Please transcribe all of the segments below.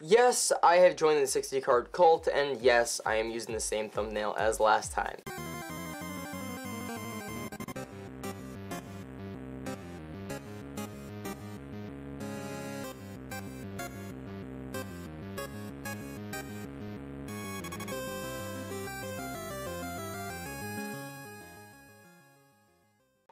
Yes, I have joined the 60 card cult, and yes, I am using the same thumbnail as last time.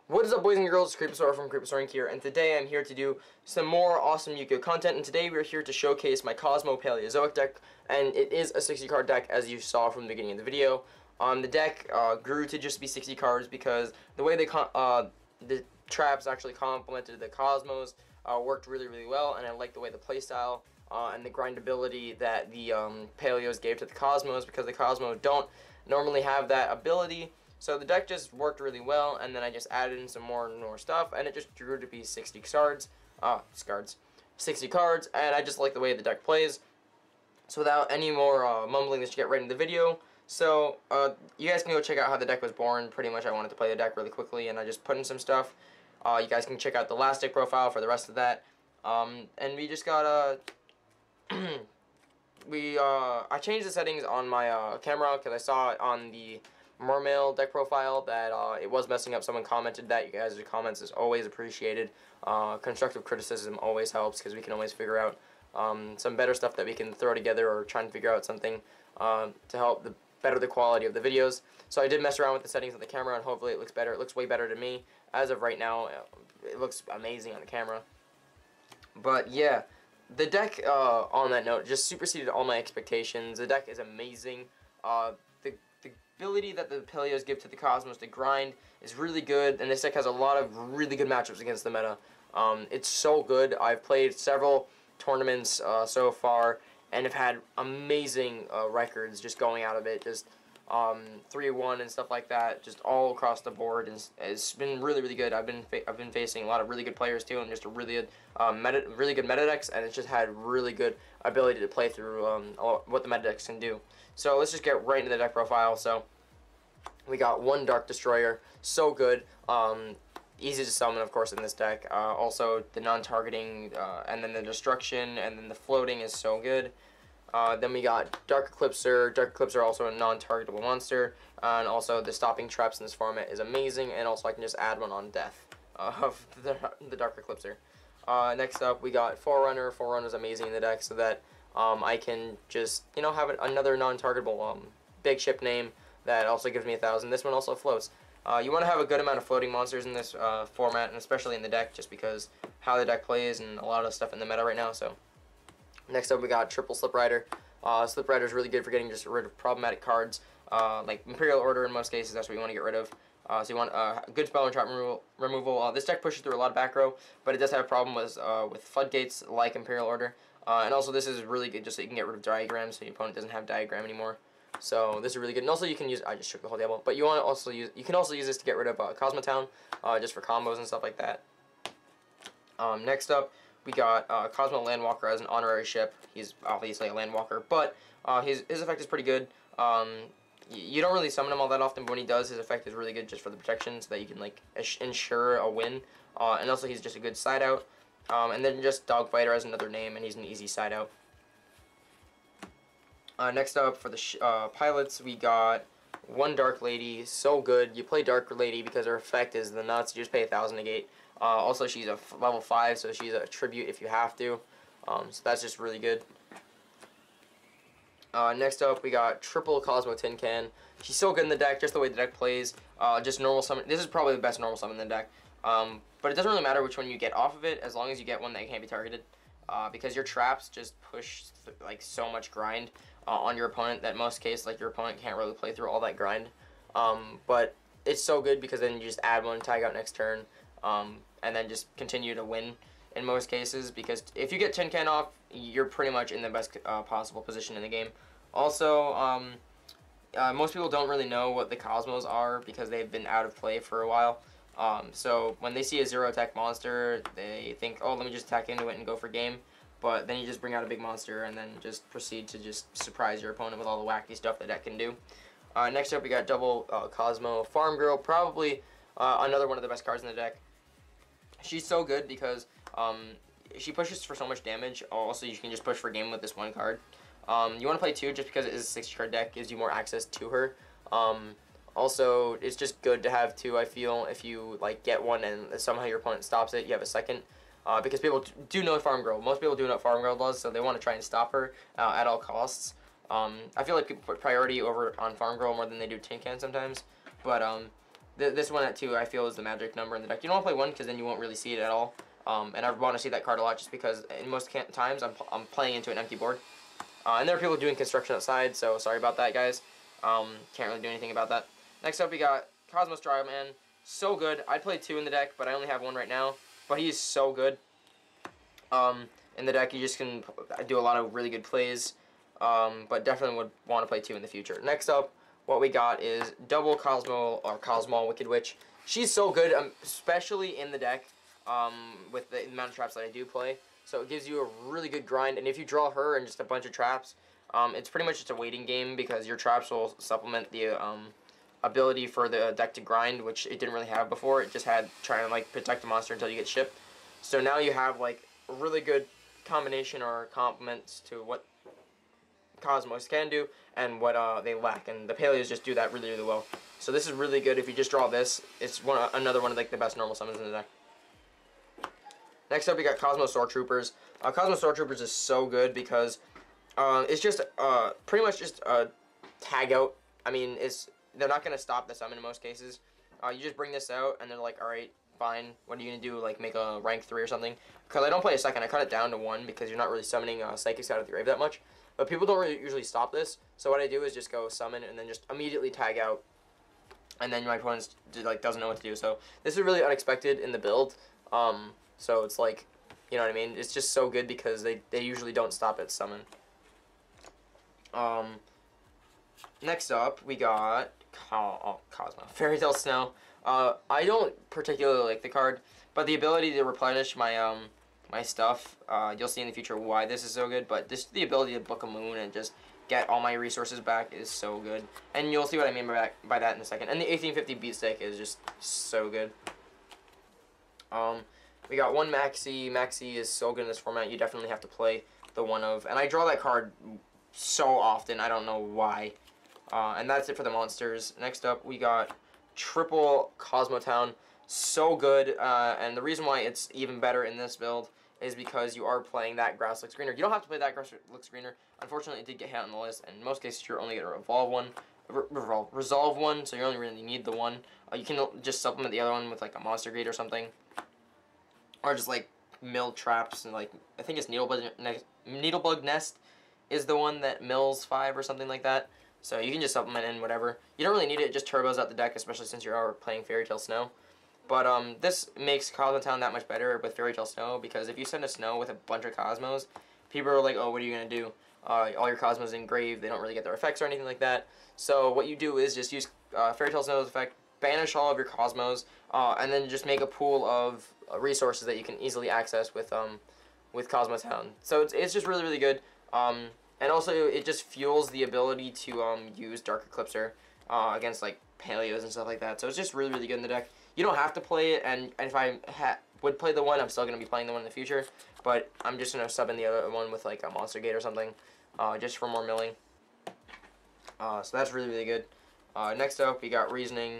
What is up, boys and girls? It's Creeposaur from Creeposaur Inc. here, and today I'm here to do some more awesome Yu-Gi-Oh content, and today we're here to showcase my Kozmo Paleozoic deck, and it is a 60 card deck, as you saw from the beginning of the video. The deck grew to just be 60 cards because the way the traps actually complemented the Cosmos worked really well, and I like the way the playstyle and the grindability that the Paleos gave to the Cosmos, because the Cosmo don't normally have that ability. So the deck just worked really well, and then I just added in some more stuff, and it just grew to be 60 cards, 60 cards, and I just like the way the deck plays. So without any more mumbling, let's get right into the video. So you guys can go check out how the deck was born. Pretty much I wanted to play the deck really quickly, and I just put in some stuff. You guys can check out the last deck profile for the rest of that. And we just got I changed the settings on my camera because I saw it on the Mermail deck profile that it was messing up. Someone commented that. You guys' comments is always appreciated. Constructive criticism always helps, because we can always figure out some better stuff that we can throw together, or try and figure out something to help better the quality of the videos. So I did mess around with the settings on the camera, and hopefully it looks better. It looks way better to me. As of right now, it looks amazing on the camera. But yeah, the deck, on that note, just superseded all my expectations. The deck is amazing. The ability that the Paleos give to the Cosmos to grind is really good, and this deck has a lot of really good matchups against the meta. It's so good. I've played several tournaments so far, and have had amazing records just going out of it, just 3-1 and stuff like that, just all across the board, and it's been really good. I've been facing a lot of really good players too, and just a really good meta decks, and it's just had really good ability to play through what the meta decks can do. So let's just get right into the deck profile. So we got one Dark Destroyer, so good, easy to summon, of course, in this deck. Also the non-targeting, and then the destruction, and then the floating is so good. Then we got Dark Eclipser. Dark Eclipser also a non-targetable monster, and also the stopping traps in this format is amazing, and also I can just add one on death of the Dark Eclipser. Next up, we got Forerunner. Forerunner is amazing in the deck, so that I can just, have another non-targetable big ship name that also gives me 1,000. This one also floats. You want to have a good amount of floating monsters in this format, and especially in the deck, just because how the deck plays and a lot of stuff in the meta right now. So next up, we got Triple Slip Rider. Slip Rider is really good for getting just rid of problematic cards, like Imperial Order in most cases. That's what you want to get rid of. So you want good spell and trap removal. This deck pushes through a lot of back row, but it does have a problem with floodgates like Imperial Order. And also this is really good just so you can get rid of diagrams, so your opponent doesn't have diagram anymore. So this is really good. And also you can use, I just shook the whole table, but you can also use this to get rid of Cosmotown, just for combos and stuff like that. Next up, we got Kozmo Landwalker as an honorary ship. He's obviously a Landwalker, but his effect is pretty good. You don't really summon him all that often, but when he does, his effect is really good just for the protection, so that you can like ensure a win. And also he's just a good side out. And then just Dogfighter as another name, and he's an easy side out. Next up for the pilots, we got one Dark Lady. So good. You play Dark Lady because her effect is the nuts. You just pay 1,000 to gate. Also, she's a level 5, so she's a tribute if you have to. So that's just really good. Next up, we got Triple Kozmo Tin Can. She's so good in the deck, just the way the deck plays. Just normal summon. This is probably the best normal summon in the deck. But it doesn't really matter which one you get off of it, as long as you get one that can't be targeted. Because your traps just push like so much grind on your opponent that most cases, like, your opponent can't really play through all that grind. But it's so good because then you just add one, tag out next turn, and then just continue to win in most cases. Because if you get Tin Can off, you're pretty much in the best possible position in the game. Also, most people don't really know what the Cosmos are because they've been out of play for a while. So when they see a 0-attack monster, they think, oh, let me just attack into it and go for game. But then you just bring out a big monster and then just proceed to just surprise your opponent with all the wacky stuff that deck can do. Next up, we got double Kozmo Farm Girl, probably another one of the best cards in the deck. She's so good because she pushes for so much damage. Also, you can just push for game with this one card. You want to play 2 just because it is a 60 card deck, gives you more access to her. Also, it's just good to have 2, I feel, if you like get one and somehow your opponent stops it, you have a second. Because people do know Farm Girl. Most people do know what Farm Girl does, so they want to try and stop her at all costs. I feel like people put priority over on Farm Girl more than they do Tin Can sometimes. But this one at 2, I feel, is the magic number in the deck. You don't want to play 1 because then you won't really see it at all. And I want to see that card a lot just because in most times I'm playing into an empty board. And there are people doing construction outside, so sorry about that, guys. Can't really do anything about that. Next up, we got Kozmo Man. So good. I'd play 2 in the deck, but I only have 1 right now. But he's so good. In the deck, you just can do a lot of really good plays. But definitely would want to play 2 in the future. Next up, what we got is double Kozmo Wicked Witch. She's so good, especially in the deck, with the amount of traps that I do play. So it gives you a really good grind, and if you draw her and just a bunch of traps, it's pretty much just a waiting game because your traps will supplement the ability for the deck to grind, which it didn't really have before. It just had trying to like protect the monster until you get shipped. So now you have like a really good combination or complements to what Cosmos can do and what they lack, and the Paleos just do that really, really well. So this is really good if you just draw this. It's another one of like the best normal summons in the deck. Next up, we got Kozmo Sword Troopers. Kozmo Sword Troopers is so good because it's just pretty much just a tag out. I mean, they're not going to stop the summon in most cases. You just bring this out, and they're like, alright, fine. What are you going to do, like make a rank 3 or something? Because I don't play a second. I cut it down to 1 because you're not really summoning Psychics out of the grave that much. But people don't really usually stop this. So what I do is just go summon and then just immediately tag out. And then my opponent like doesn't know what to do. So this is really unexpected in the build. So it's like, you know what I mean? It's just so good because they usually don't stop at summon. Next up, we got Kozmo. Fairy Tale Snow. I don't particularly like the card, but the ability to replenish my my stuff, you'll see in the future why this is so good, but the ability to book a moon and just get all my resources back is so good. And you'll see what I mean by that in a second. And the 1850 beat stick is just so good. We got one Maxi. Maxi is so good in this format. You definitely have to play the one of. And I draw that card so often. I don't know why. And that's it for the monsters. Next up, we got triple Cosmotown. So good. And the reason why it's even better in this build is because you are playing that Grasslick Screener. You don't have to play that Grasslick Screener. Unfortunately, it did get hit on the list. And in most cases, you're only going to resolve one. So you only really need the one. You can just supplement the other one with like a Monster Gate or something. Or just like mill traps and like I think it's Needlebug Nest is the one that mills 5 or something like that. So you can just supplement in whatever. You don't really need it. It just turbos out the deck, especially since you are playing Fairy Tale Snow. But this makes Cosmotown that much better with Fairy Tale Snow because if you send a Snow with a bunch of Cosmos, people are like, oh, what are you gonna do? All your Cosmos engraved. They don't really get their effects or anything like that. So what you do is just use Fairy Tale Snow's effect, banish all of your Cosmos, and then just make a pool of resources that you can easily access with Cosmotown. So it's just really, really good. And also it just fuels the ability to use Dark Eclipser against like Paleos and stuff like that. So it's just really, really good in the deck. You don't have to play it, and if I would play the one, I'm still going to be playing the one in the future. But I'm just going to sub in the other one with like a Monster Gate or something, just for more milling. So that's really, really good. Next up, we got Reasoning,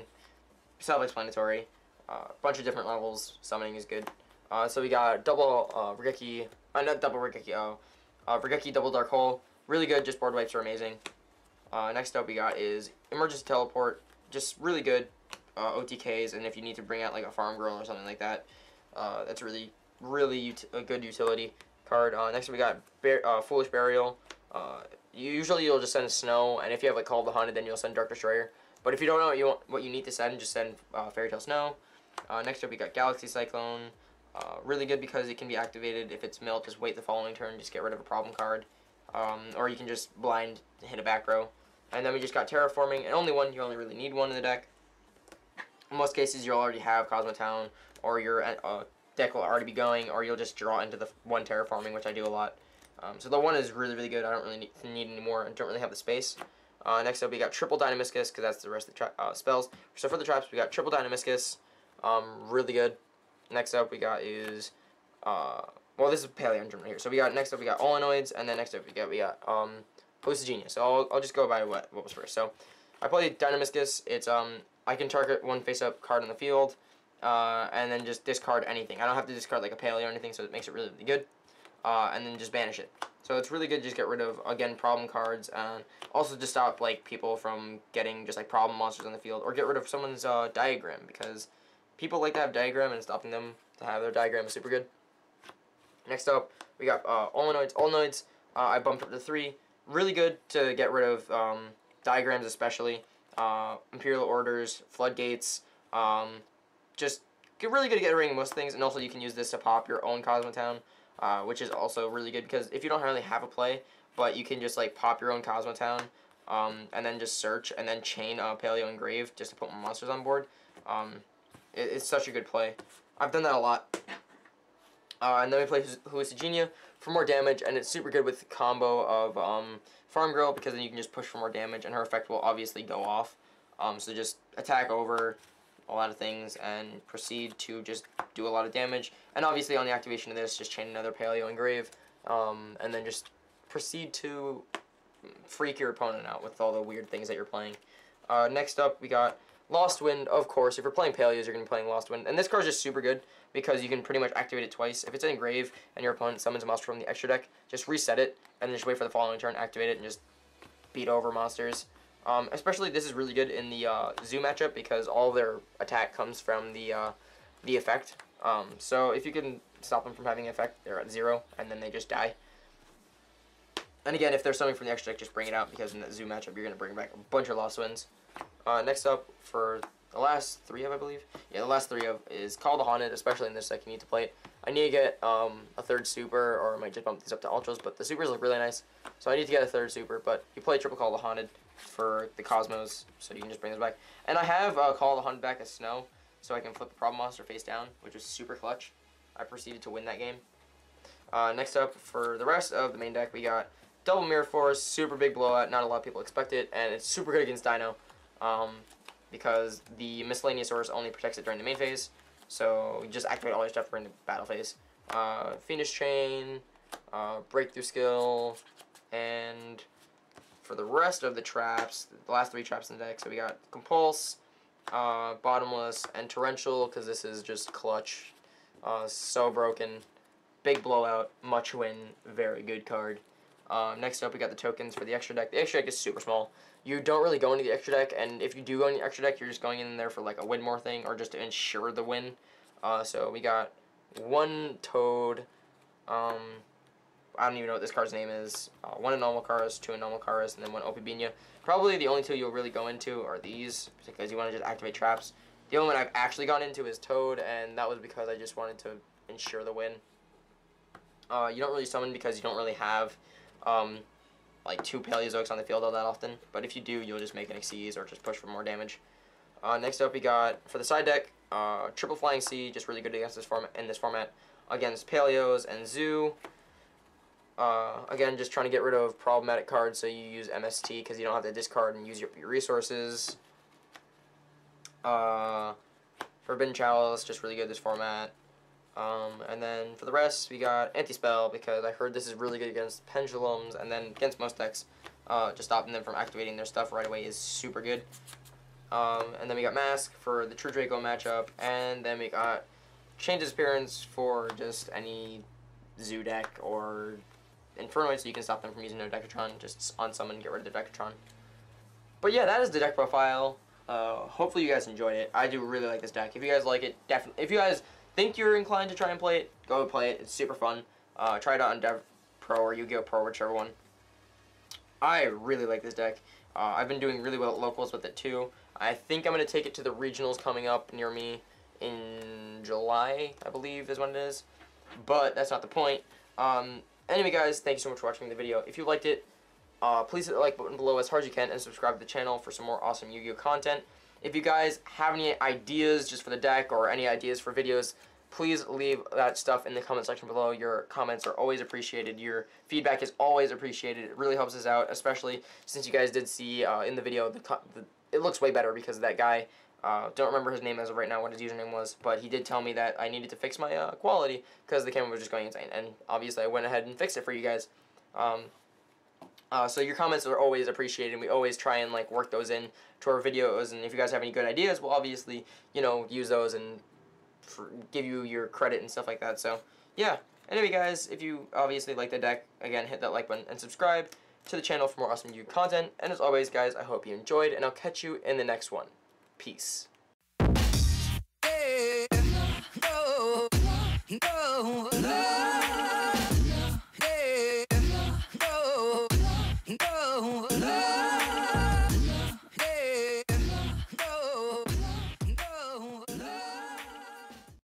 self-explanatory. Bunch of different levels. Summoning is good. So we got double Regeki, not double Regeki, Regeki double Dark Hole. Really good, just board wipes are amazing. Next up we got is Emergency Teleport. Just really good OTKs, and if you need to bring out like a Farm Girl or something like that, that's really, really a good utility card. Next up we got Foolish Burial. Usually you'll just send Snow, and if you have like Call of the Haunted, then you'll send Dark Destroyer. But if you don't know what you need to send, just send Fairy Tale Snow. Next up we got Galaxy Cyclone. Really good because it can be activated if it's milled. Just wait the following turn, just get rid of a problem card. Or you can just blind hit a back row. And then we just got Terraforming, and only one. You only really need one in the deck. In most cases, you'll already have Cosmotown, or your deck will already be going, or you'll just draw into the one Terraforming, which I do a lot. So the one is really, really good. I don't really need any more. I don't really have the space. Next up, we got triple Dynamiscus, because that's the rest of the spells. So for the traps, we got triple Dynamiscus. Really good. Next up, we got is well, this is Paleo right here. So we got, next up we got Olenoids, and then next up we got Hallucigenia. So I'll just go by what was first. So I played Dynamiscus. It's I can target one face-up card on the field, and then just discard anything. I don't have to discard like a Paleo or anything, so it makes it really, really good. And then just banish it. So it's really good to just get rid of, again, problem cards, and also to stop like people from getting just like problem monsters on the field, or get rid of someone's diagram, because people like to have diagram, and stopping them to have their diagram is super good. Next up, we got Olenoids. Olenoids, I bumped up to 3. Really good to get rid of diagrams, especially Imperial Orders, Floodgates. Just really good to get rid of most things, and also you can use this to pop your own Kozmo Town. Which is also really good, because if you don't really have a play, but you can just like pop your own Kozmo Town, and then just search, and then chain Paleo Engrave just to put more monsters on board. It's such a good play. I've done that a lot. And then we play Hallucigenia for more damage, and it's super good with the combo of Farm Girl, because then you can just push for more damage, and her effect will obviously go off. So just attack over a lot of things and proceed to just do a lot of damage. And obviously on the activation of this, just chain another Paleo Engrave, and then just proceed to freak your opponent out with all the weird things that you're playing. Next up, we got Lost Wind. Of course, if you're playing Paleos, you're going to be playing Lost Wind. And this card is just super good, because you can pretty much activate it twice. If it's in Engrave and your opponent summons a monster from the extra deck, just reset it, and then just wait for the following turn, activate it, and just beat over monsters. Especially this is really good in the Zoo matchup, because all their attack comes from the effect. So if you can stop them from having an effect, they're at 0, and then they just die. And again, if they're summoning from the extra deck, just bring it out, because in that Zoo matchup, you're going to bring back a bunch of Lost Winds. Next up, for the last 3 of, I believe. Yeah, the last 3 of is Call the Haunted, especially in this deck, you need to play it. I need to get a 3rd super, or I might just bump these up to Ultras, but the supers look really nice. So I need to get a 3rd super, but you play triple Call the Haunted for the Cosmos, so you can just bring those back. And I have Call the Haunted back as Snow, so I can flip the problem monster face down, which was super clutch. I proceeded to win that game. Next up, for the rest of the main deck, we got Double Mirror Force, super big blowout, not a lot of people expect it, and it's super good against Dino, because the Miscellaneous Source only protects it during the main phase, so you just activate all your stuff during the battle phase. Fiendish Chain, Breakthrough Skill, and for the rest of the traps, the last 3 traps in the deck, so we got Compulse, Bottomless, and Torrential, because this is just clutch. So broken. Big blowout, much win, very good card. Next up, we got the tokens for the extra deck. The extra deck is super small. You don't really go into the extra deck, and if you do go into the extra deck, you're just going in there for like a win more thing, or just to ensure the win. So we got 1 Toad, I don't even know what this card's name is, 1 Anomal Karas, 2 Anomal Karas, and then 1 Opibina. Probably the only 2 you'll really go into are these, because you want to just activate traps. The only one I've actually gone into is Toad, and that was because I just wanted to ensure the win. You don't really summon because you don't really have like 2 Paleozoics on the field all that often, but if you do, you'll just make an Xyz or just push for more damage. Next up, we got, for the side deck, Triple Flying Sea, just really good against this format, against Paleos and Zoo. Again, just trying to get rid of problematic cards, so you use MST because you don't have to discard and use your resources. Forbidden Chalice, just really good this format. And then for the rest, we got Anti-Spell, because I heard this is really good against Pendulums, and then against most decks, just stopping them from activating their stuff right away is super good. And then we got Mask for the True Draco matchup, and then we got Change Disappearance for just any Zoo deck or Infernoid, so you can stop them from using their Decatron, just on summon and get rid of their Decatron. But yeah, that is the deck profile. Hopefully you guys enjoyed it. I do really like this deck. If you guys like it, definitely. If you guys think you're inclined to try and play it, go play it. It's super fun. Try it out on Dev Pro or Yu-Gi-Oh! Pro, whichever one. I really like this deck. I've been doing really well at locals with it too. I think I'm going to take it to the regionals coming up near me in July, I believe is when it is. But that's not the point. Anyway, guys, thank you so much for watching the video. If you liked it, please hit the like button below as hard as you can and subscribe to the channel for some more awesome Yu-Gi-Oh! Content. If you guys have any ideas just for the deck or any ideas for videos, please leave that stuff in the comment section below. Your comments are always appreciated. Your feedback is always appreciated. It really helps us out, especially since you guys did see in the video, it looks way better because of that guy Don't remember his name as of right now, what his username was, but he did tell me that I needed to fix my quality because the camera was just going insane, and obviously I went ahead and fixed it for you guys. So your comments are always appreciated, and we always try and like work those in to our videos, and if you guys have any good ideas, we'll obviously, you know, use those and give you your credit and stuff like that. So yeah, anyway guys, if you obviously like the deck, again, hit that like button and subscribe to the channel for more awesome YouTube content, and as always guys, I hope you enjoyed, and I'll catch you in the next one. Peace. No, no, no.